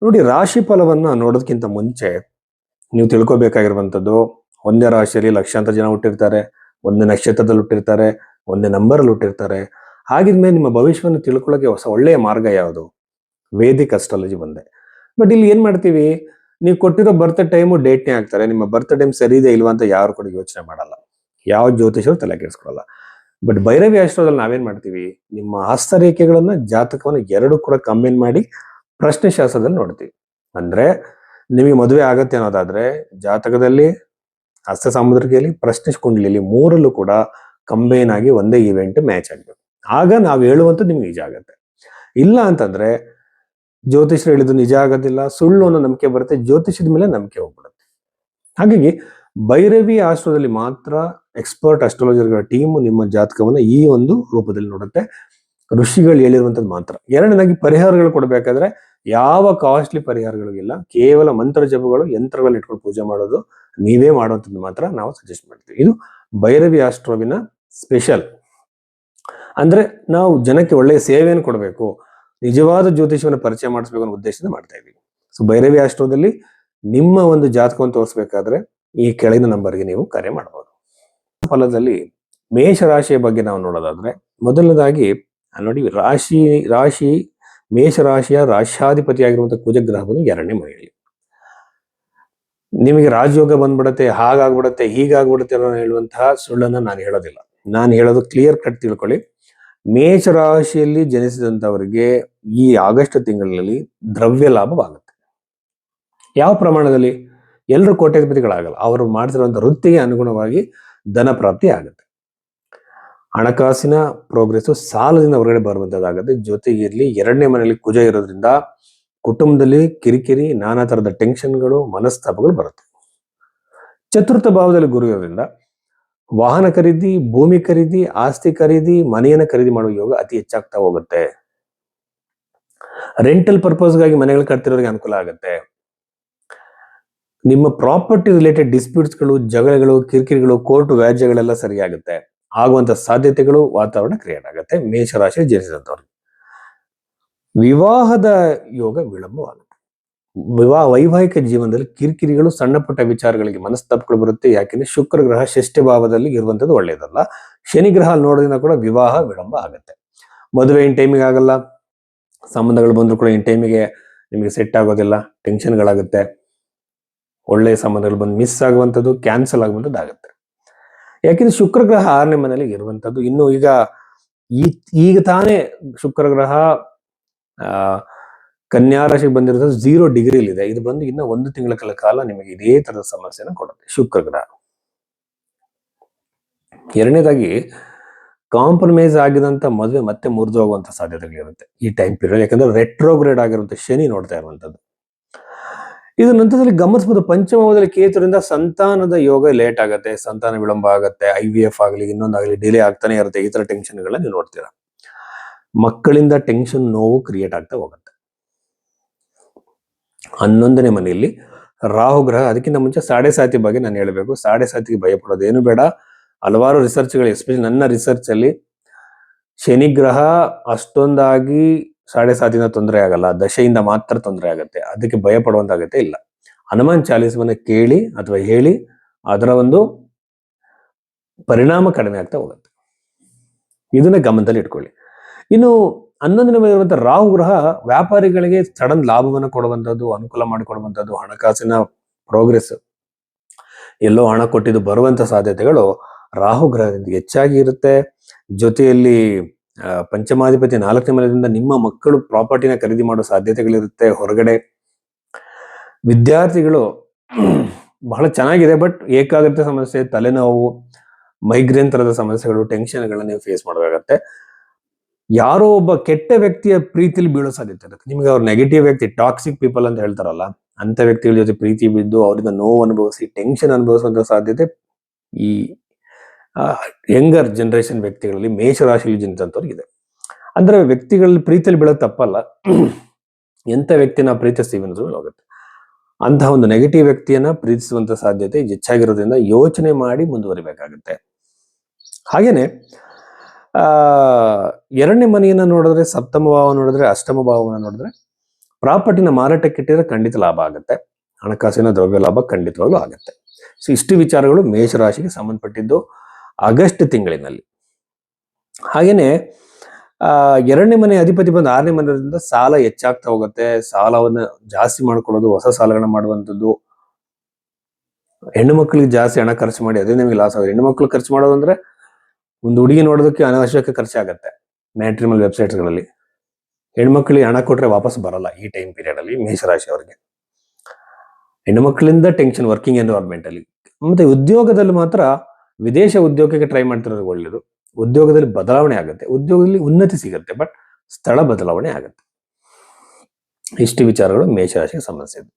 ನೋಡಿ, ರಾಶಿ ಫಲವನ್ನ ನೋಡೋದಕ್ಕಿಂತ ಮುಂಚೆ ನೀವು ತಿಳ್ಕೊಬೇಕಾಗಿರುವಂತದ್ದು, ಒಂದೇ ರಾಶಿಯಲ್ಲಿ ಲಕ್ಷಾಂತರ ಜನ ಹುಟ್ಟಿರ್ತಾರೆ, ಒಂದೇ ನಕ್ಷತ್ರದಲ್ಲಿ ಹುಟ್ಟಿರ್ತಾರೆ, ಒಂದೇ ನಂಬರ್ ಅಲ್ಲಿ ಹುಟ್ಟಿರ್ತಾರೆ. ಹಾಗಿದ್ಮೇಲೆ ನಿಮ್ಮ ಭವಿಷ್ಯವನ್ನು ತಿಳ್ಕೊಳ್ಳೋಕೆ ಒಳ್ಳೆಯ ಮಾರ್ಗ ಯಾವುದು? ವೇದಿಕ್ ಅಸ್ಟ್ರಾಲಜಿ ಬಂದೆ. ಬಟ್ ಇಲ್ಲಿ ಏನ್ ಮಾಡ್ತೀವಿ, ನೀವು ಕೊಟ್ಟಿರೋ ಬರ್ತ್ ಟೈಮು ಡೇಟ್ನೇ ಹಾಕ್ತಾರೆ. ನಿಮ್ಮ ಬರ್ತ್ ಟೈಮ್ ಸರಿ ಇದೆ ಇಲ್ವಾ ಅಂತ ಯಾರು ಕೂಡ ಯೋಚನೆ ಮಾಡಲ್ಲ. ಯಾವ ಜ್ಯೋತಿಷರು ತಲೆ ಕೆಡಿಸ್ಕೊಳ್ಳಲ್ಲ. ಬಟ್ ಭೈರವಿ ಅಸ್ಟ್ರೋದಲ್ಲಿ ನಾವೇನ್ ಮಾಡ್ತೀವಿ, ನಿಮ್ಮ ಹಸ್ತರೇಖೆಗಳನ್ನ ಜಾತಕವನ್ನ ಎರಡು ಕೂಡ ಕಂಬೈನ್ ಮಾಡಿ ಪ್ರಶ್ನೆ ಶಾಸ್ತ್ರದಲ್ಲಿ ನೋಡ್ತೀವಿ. ಅಂದ್ರೆ ನಿಮಗೆ ಮದುವೆ ಆಗತ್ತೆ ಅನ್ನೋದಾದ್ರೆ ಜಾತಕದಲ್ಲಿ, ಹಸ್ತ ಸಾಮುದ್ರಿಕೆಯಲ್ಲಿ, ಪ್ರಶ್ನೆ ಕುಂಡಲಿಯಲ್ಲಿ ಮೂರಲ್ಲೂ ಕೂಡ ಕಂಬೈನ್ ಆಗಿ ಒಂದೇ ಇವೆಂಟ್ ಮ್ಯಾಚ್ ಆಗ್ಬೇಕು. ಆಗ ನಾವು ಹೇಳುವಂಥದ್ದು ನಿಮ್ಗೆ ನಿಜ ಆಗತ್ತೆ. ಇಲ್ಲ ಅಂತಂದ್ರೆ ಜ್ಯೋತಿಷರು ಹೇಳಿದ್ದು ನಿಜ ಆಗೋದಿಲ್ಲ, ಸುಳ್ಳು ಅನ್ನೋ ನಂಬಿಕೆ ಬರುತ್ತೆ, ಜ್ಯೋತಿಷದ ಮೇಲೆ ನಂಬಿಕೆ ಹೋಗ್ಬಿಡುತ್ತೆ. ಹಾಗಾಗಿ ಭೈರವಿ ಆಸ್ಟ್ರೋದಲ್ಲಿ ಮಾತ್ರ ಎಕ್ಸ್ಪರ್ಟ್ ಅಸ್ಟ್ರಾಲಜರ್ಗಳ ಟೀಮ್ ನಿಮ್ಮ ಜಾತಕವನ್ನ ಈ ಒಂದು ರೂಪದಲ್ಲಿ ನೋಡುತ್ತೆ. ಋಷಿಗಳು ಹೇಳಿರುವಂತದ್ದು ಮಾತ್ರ. ಎರಡನೇದಾಗಿ ಪರಿಹಾರಗಳು ಕೊಡಬೇಕಾದ್ರೆ ಯಾವ ಕಾಸ್ಟ್ಲಿ ಪರಿಹಾರಗಳು ಇಲ್ಲ, ಕೇವಲ ಮಂತ್ರ ಜಪಗಳು, ಯಂತ್ರಗಳನ್ನ ಇಟ್ಕೊಂಡು ಪೂಜೆ ಮಾಡೋದು, ನೀವೇ ಮಾಡುವಂಥದ್ದು ಮಾತ್ರ ನಾವು ಸಜೆಸ್ಟ್ ಮಾಡ್ತೀವಿ. ಇದು ಭೈರವಿ ಆಸ್ಟ್ರೋವಿನ ಸ್ಪೆಷಲ್. ಅಂದ್ರೆ ನಾವು ಜನಕ್ಕೆ ಒಳ್ಳೆಯ ಸೇವೆಯನ್ನು ಕೊಡಬೇಕು, ನಿಜವಾದ ಜ್ಯೋತಿಷವನ್ನು ಪರಿಚಯ ಮಾಡಿಸ್ಬೇಕು ಅನ್ನೋ ಉದ್ದೇಶದಿಂದ ಮಾಡ್ತಾ ಇದ್ದೀವಿ. ಸೊ ಭೈರವಿ ಆಸ್ಟ್ರೋದಲ್ಲಿ ನಿಮ್ಮ ಒಂದು ಜಾತಕವನ್ನು ತೋರಿಸ್ಬೇಕಾದ್ರೆ ಈ ಕೆಳಗಿನ ನಂಬರ್ಗೆ ನೀವು ಕರೆ ಮಾಡಬಹುದು. ಫಲದಲ್ಲಿ ಮೇಷರಾಶಿಯ ಬಗ್ಗೆ ನಾವು ನೋಡೋದಾದ್ರೆ, ಮೊದಲನೇದಾಗಿ ನೋಡಿ, ರಾಶಿ ಮೇಷರಾಶಿಯ ರಾಶ್ಯಾಧಿಪತಿ ಆಗಿರುವಂತಹ ಕುಜಗ್ರಹ ಬಂದು 2ನೇ ಮನೆಯಲ್ಲಿ. ನಿಮಗೆ ರಾಜಯೋಗ ಬಂದ್ಬಿಡತ್ತೆ, ಹಾಗಾಗ್ಬಿಡತ್ತೆ, ಹೀಗಾಗ್ಬಿಡುತ್ತೆ ಅನ್ನೋ ಹೇಳುವಂತಹ ಸುಳ್ಳನ್ನ ನಾನು ಹೇಳೋದಿಲ್ಲ. ನಾನು ಹೇಳೋದು ಕ್ಲಿಯರ್ ಕಟ್ ತಿಳ್ಕೊಳ್ಳಿ. ಮೇಷರಾಶಿಯಲ್ಲಿ ಜನಿಸಿದಂತವರಿಗೆ ಈ ಆಗಸ್ಟ್ ತಿಂಗಳಲ್ಲಿ ದ್ರವ್ಯ ಲಾಭವಾಗುತ್ತೆ. ಯಾವ ಪ್ರಮಾಣದಲ್ಲಿ? ಎಲ್ಲರೂ ಕೋಟ್ಯಾಧಿಪತಿಗಳಾಗಲ್ಲ. ಅವರು ಮಾಡ್ತಿರುವಂತಹ ವೃತ್ತಿಗೆ ಅನುಗುಣವಾಗಿ ಧನ ಪ್ರಾಪ್ತಿ ಆಗುತ್ತೆ. ಹಣಕಾಸಿನ ಪ್ರೋಗ್ರೆಸ್ ಸಾಲದಿಂದ ಹೊರಗಡೆ ಬರುವಂತದ್ದಾಗುತ್ತೆ. ಜೊತೆಗಿರ್ಲಿ 2ನೇ ಮನೆಯಲ್ಲಿ ಕುಜ ಇರೋದ್ರಿಂದ ಕುಟುಂಬದಲ್ಲಿ ಕಿರಿಕಿರಿ, ನಾನಾ ತರದ ಟೆನ್ಷನ್ಗಳು, ಮನಸ್ತಾಪಗಳು ಬರುತ್ತೆ. ಚತುರ್ಥ ಭಾವದಲ್ಲಿ ಗುರು ಇರೋದ್ರಿಂದ ವಾಹನ ಖರೀದಿ, ಭೂಮಿ ಖರೀದಿ, ಆಸ್ತಿ ಖರೀದಿ, ಮನೆಯನ್ನ ಖರೀದಿ ಮಾಡುವ ಯೋಗ ಅತಿ ಹೆಚ್ಚಾಗ್ತಾ ಹೋಗುತ್ತೆ. ರೆಂಟಲ್ ಪರ್ಪಸ್ಗಾಗಿ ಮನೆಗಳು ಕಟ್ತಿರೋರಿಗೆ ಅನುಕೂಲ ಆಗುತ್ತೆ. ನಿಮ್ಮ ಪ್ರಾಪರ್ಟಿ ರಿಲೇಟೆಡ್ ಡಿಸ್ಪ್ಯೂಟ್ಸ್ಗಳು, ಜಗಳಗಳು, ಕಿರಿಕಿರಿಗಳು, ಕೋರ್ಟ್ ವ್ಯಾಜ್ಯಗಳೆಲ್ಲ ಸರಿಯಾಗುತ್ತೆ. ಆಗುವಂತ ಸಾಧ್ಯತೆಗಳು, ವಾತಾವರಣ ಕ್ರಿಯೇಟ್ ಆಗುತ್ತೆ ಮೇಷರಾಶಿ ಜನಿಸಿದಂಥವ್ರಿಗೆ. ವಿವಾಹದ ಯೋಗ ವಿಳಂಬವಾಗುತ್ತೆ. ವೈವಾಹಿಕ ಜೀವನದಲ್ಲಿ ಕಿರಿಕಿರಿಗಳು, ಸಣ್ಣ ಪುಟ್ಟ ವಿಚಾರಗಳಿಗೆ ಮನಸ್ತಾಪಗಳು ಬರುತ್ತೆ. ಯಾಕೆಂದ್ರೆ ಶುಕ್ರ ಗ್ರಹ ಷಷ್ಠ ಭಾವದಲ್ಲಿ ಇರುವಂತದ್ದು ಒಳ್ಳೆಯದಲ್ಲ. ಶನಿ ಗ್ರಹ ನೋಡೋದ್ರಿಂದ ಕೂಡ ವಿವಾಹ ವಿಳಂಬ ಆಗುತ್ತೆ. ಮದುವೆ ಇನ್ ಟೈಮಿಗೆ ಆಗಲ್ಲ, ಸಂಬಂಧಗಳು ಬಂದ್ರು ಕೂಡ ಇನ್ ಟೈಮಿಗೆ ನಿಮಗೆ ಸೆಟ್ ಆಗೋದಿಲ್ಲ, ಟೆನ್ಷನ್ಗಳಾಗುತ್ತೆ, ಒಳ್ಳೆಯ ಸಂಬಂಧಗಳು ಬಂದು ಮಿಸ್ ಆಗುವಂಥದ್ದು, ಕ್ಯಾನ್ಸಲ್ ಆಗುವಂಥದ್ದು ಆಗುತ್ತೆ. ಯಾಕೆಂದ್ರೆ ಶುಕ್ರ ಗ್ರಹ 6ನೇ ಮನೆಯಲ್ಲಿ ಇರುವಂಥದ್ದು. ಇನ್ನು ಈಗ ತಾನೇ ಶುಕ್ರ ಗ್ರಹ ಕನ್ಯಾ ರಾಶಿಗೆ ಬಂದಿರೋದು 0 ಡಿಗ್ರಿಲಿ ಇದೆ. ಇದು ಬಂದು ಇನ್ನ 1 ತಿಂಗಳ ಕಾಲ ನಿಮಗೆ ಇದೇ ತರದ ಸಮಸ್ಯೆನ ಕೊಡುತ್ತೆ ಶುಕ್ರ ಗ್ರಹ. ಎರಡನೇದಾಗಿ ಕಾಂಪ್ರಮೈಸ್ ಆಗಿದಂತ ಮದುವೆ ಮತ್ತೆ ಮುರಿದು ಹೋಗುವಂತ ಸಾಧ್ಯತೆಗಳಿರುತ್ತೆ ಈ ಟೈಮ್ ಪೀರಿಯಡ್. ಯಾಕಂದ್ರೆ ರೆಟ್ರೋಗ್ರೇಡ್ ಆಗಿರುವಂತ ಶನಿ ನೋಡ್ತಾ ಇರುವಂತದ್ದು. ಇದು ನಂತರದಲ್ಲಿ ಗಮನಿಸಬಹುದು. ಪಂಚಮದಲ್ಲಿ ಕೇತುರಿಂದ ಸಂತಾನದ ಯೋಗ ಲೇಟ್ ಆಗುತ್ತೆ, ಸಂತಾನ ವಿಳಂಬ ಆಗುತ್ತೆ, IVF ಆಗಲಿ ಇನ್ನೊಂದಾಗಲಿ ಡಿಲೇ ಆಗ್ತಾನೆ ಇರುತ್ತೆ. ಈ ತರ ಟೆನ್ಷನ್ಗಳನ್ನ ನೀವು ನೋಡ್ತೀರಾ. ಮಕ್ಕಳಿಂದ ಟೆನ್ಷನ್, ನೋವು ಕ್ರಿಯೇಟ್ ಆಗ್ತಾ ಹೋಗುತ್ತೆ. 11ನೇ ಮನೆಯಲ್ಲಿ ರಾಹು ಗ್ರಹ. ಅದಕ್ಕಿಂತ ಮುಂಚೆ ಸಾಡೆ ಸಾತಿ ಬಗ್ಗೆ ನಾನು ಹೇಳಬೇಕು. ಸಾಡೆ ಸಾತಿಗೆ ಭಯ ಪಡೋದೇನು ಬೇಡ. ಹಲವಾರು ರಿಸರ್ಚ್ಗಳು, ಎಸ್ಪೆಷಲಿ ನನ್ನ ರಿಸರ್ಚ್ ಅಲ್ಲಿ ಶನಿ ಗ್ರಹ ಅಷ್ಟೊಂದಾಗಿ ಸಾಡೆ ಸಾತಿನ ತೊಂದರೆ ಆಗಲ್ಲ, ದಶೆಯಿಂದ ಮಾತ್ರ ತೊಂದರೆ ಆಗುತ್ತೆ. ಅದಕ್ಕೆ ಭಯ ಪಡುವಂತಾಗತ್ತೆ ಇಲ್ಲ. ಹನುಮಾನ್ ಚಾಲೀಸವನ್ನ ಕೇಳಿ ಅಥವಾ ಹೇಳಿ ಅದರ ಒಂದು ಪರಿಣಾಮ ಕಡಿಮೆ ಆಗ್ತಾ ಹೋಗುತ್ತೆ. ಇದನ್ನ ಗಮನದಲ್ಲಿ ಇಟ್ಕೊಳ್ಳಿ. ಇನ್ನು 11ನೇ ಮನೆ ಇರುವಂತಹ ರಾಹು ಗ್ರಹ ವ್ಯಾಪಾರಿಗಳಿಗೆ ಸಡನ್ ಲಾಭವನ್ನು ಕೊಡುವಂತದ್ದು, ಅನುಕೂಲ ಮಾಡಿಕೊಡುವಂತದ್ದು, ಹಣಕಾಸಿನ ಪ್ರೋಗ್ರೆಸ್, ಎಲ್ಲೋ ಹಣ ಕೊಟ್ಟಿದ್ದು ಬರುವಂತ ಸಾಧ್ಯತೆಗಳು ರಾಹು ಗ್ರಹದಿಂದ ಹೆಚ್ಚಾಗಿ ಇರುತ್ತೆ. ಜೊತೆಯಲ್ಲಿ ಪಂಚಮಾಧಿಪತಿ 4ನೇ ಮನೆಯಿಂದ ನಿಮ್ಮ ಮಕ್ಕಳು ಪ್ರಾಪರ್ಟಿನ ಖರೀದಿ ಮಾಡೋ ಸಾಧ್ಯತೆಗಳಿರುತ್ತೆ ಹೊರಗಡೆ. ವಿದ್ಯಾರ್ಥಿಗಳು ಬಹಳ ಚೆನ್ನಾಗಿದೆ, ಬಟ್ ಏಕಾಗ್ರತೆ ಸಮಸ್ಯೆ, ತಲೆನೋವು, ಮೈಗ್ರೇನ್ ತರದ ಸಮಸ್ಯೆಗಳು, ಟೆನ್ಷನ್ಗಳನ್ನ ನೀವು ಫೇಸ್ ಮಾಡಬೇಕಾಗತ್ತೆ. ಯಾರೋ ಒಬ್ಬ ಕೆಟ್ಟ ವ್ಯಕ್ತಿಯ ಪ್ರೀತಿಲಿ ಬೀಳೋ ಸಾಧ್ಯತೆ ಇರುತ್ತೆ. ನಿಮ್ಗೆ ಅವ್ರ ನೆಗೆಟಿವ್ ವ್ಯಕ್ತಿ, ಟಾಕ್ಸಿಕ್ ಪೀಪಲ್ ಅಂತ ಹೇಳ್ತಾರಲ್ಲ, ಅಂತ ವ್ಯಕ್ತಿಗಳ ಜೊತೆ ಪ್ರೀತಿ ಬಿದ್ದು ಅವರಿಂದ ನೋವು ಅನುಭವಿಸಿ ಟೆನ್ಷನ್ ಅನುಭವಿಸುವಂತ ಸಾಧ್ಯತೆ ಈ ಯಂಗರ್ ಜನರೇಷನ್ ವ್ಯಕ್ತಿಗಳಲ್ಲಿ ಮೇಷರಾಶಿಯಲ್ಲಿ ಜನಿಸಿದಂಥವ್ರಿಗೆ ಇದೆ. ಅಂದ್ರೆ ವ್ಯಕ್ತಿಗಳಲ್ಲಿ ಪ್ರೀತಿಯಲ್ಲಿ ಬೀಳೋದು ತಪ್ಪಲ್ಲ, ಎಂತ ವ್ಯಕ್ತಿನ ಪ್ರೀತಿಸ್ತೀವಿ ಅನ್ನೋದ್ರಲ್ಲಿ ಹೋಗುತ್ತೆ. ಅಂತಹ ಒಂದು ನೆಗೆಟಿವ್ ವ್ಯಕ್ತಿಯನ್ನ ಪ್ರೀತಿಸುವಂತ ಸಾಧ್ಯತೆ ಹೆಚ್ಚಾಗಿರೋದ್ರಿಂದ ಯೋಚನೆ ಮಾಡಿ ಮುಂದುವರಿಬೇಕಾಗುತ್ತೆ. ಹಾಗೇನೆ 2ನೇ ಮನೆಯನ್ನ ನೋಡಿದ್ರೆ, ಸಪ್ತಮ ಭಾವ ನೋಡಿದ್ರೆ, ಅಷ್ಟಮ ಭಾವವನ್ನು ನೋಡಿದ್ರೆ ಪ್ರಾಪರ್ಟಿನ ಮಾರಾಟಕ್ಕೆ ಇಟ್ಟಿದ್ರೆ ಖಂಡಿತ ಲಾಭ ಆಗುತ್ತೆ. ಹಣಕಾಸಿನ ದ್ರವ್ಯ ಲಾಭ ಖಂಡಿತವಾಗ್ಲೂ ಆಗುತ್ತೆ. ಸೊ ಇಷ್ಟು ವಿಚಾರಗಳು ಮೇಷರಾಶಿಗೆ ಸಂಬಂಧಪಟ್ಟಿದ್ದು ಆಗಸ್ಟ್ ತಿಂಗಳಿನಲ್ಲಿ. ಹಾಗೇನೆ 2ನೇ ಮನೆ ಅಧಿಪತಿ ಬಂದು 6ನೇ ಮನೆಯಿಂದ ಸಾಲ ಹೆಚ್ಚಾಗ್ತಾ ಹೋಗುತ್ತೆ. ಸಾಲವನ್ನು ಜಾಸ್ತಿ ಮಾಡ್ಕೊಳ್ಳೋದು, ಹೊಸ ಸಾಲಗಳನ್ನ ಮಾಡುವಂಥದ್ದು, ಹೆಣ್ಣು ಮಕ್ಕಳಿಗೆ ಜಾಸ್ತಿ ಹಣ ಖರ್ಚು ಮಾಡಿ ಅದೇ ನಿಮಗೆ ಲಾಸ್ ಆಗುತ್ತೆ. ಹೆಣ್ಣು ಮಕ್ಕಳು ಖರ್ಚು ಮಾಡೋದು ಅಂದ್ರೆ ಒಂದು ಹುಡುಗಿ ನೋಡೋದಕ್ಕೆ ಅನಾವಶ್ಯಕ ಖರ್ಚಾಗತ್ತೆ ಮ್ಯಾಟ್ರಿಮಲ್ ವೆಬ್ಸೈಟ್ಗಳಲ್ಲಿ. ಹೆಣ್ಮಕ್ಳಿಗೆ ಹಣ ಕೊಟ್ರೆ ವಾಪಸ್ ಬರಲ್ಲ ಈ ಟೈಮ್ ಪೀರಿಯಡ್ ಅಲ್ಲಿ ಮೇಷರಾಶಿ ಅವರಿಗೆ. ಹೆಣ್ಣು ಮಕ್ಕಳಿಂದ ಟೆನ್ಷನ್ ವರ್ಕಿಂಗ್ ಎನ್ವೈರನ್ಮೆಂಟ್ ಅಲ್ಲಿ. ಮತ್ತೆ ಉದ್ಯೋಗದಲ್ಲಿ ಮಾತ್ರ ವಿದೇಶ ಉದ್ಯೋಗಕ್ಕೆ ಟ್ರೈ ಮಾಡ್ತಿರೋದು ಒಳ್ಳೇದು. ಉದ್ಯೋಗದಲ್ಲಿ ಬದಲಾವಣೆ ಆಗುತ್ತೆ, ಉದ್ಯೋಗದಲ್ಲಿ ಉನ್ನತಿ ಸಿಗುತ್ತೆ, ಬಟ್ ಸ್ಥಳ ಬದಲಾವಣೆ ಆಗುತ್ತೆ. ಇಷ್ಟು ವಿಚಾರಗಳು ಮೇಷರಾಶಿಗೆ ಸಂಬಂಧಿಸಿದ್ದು.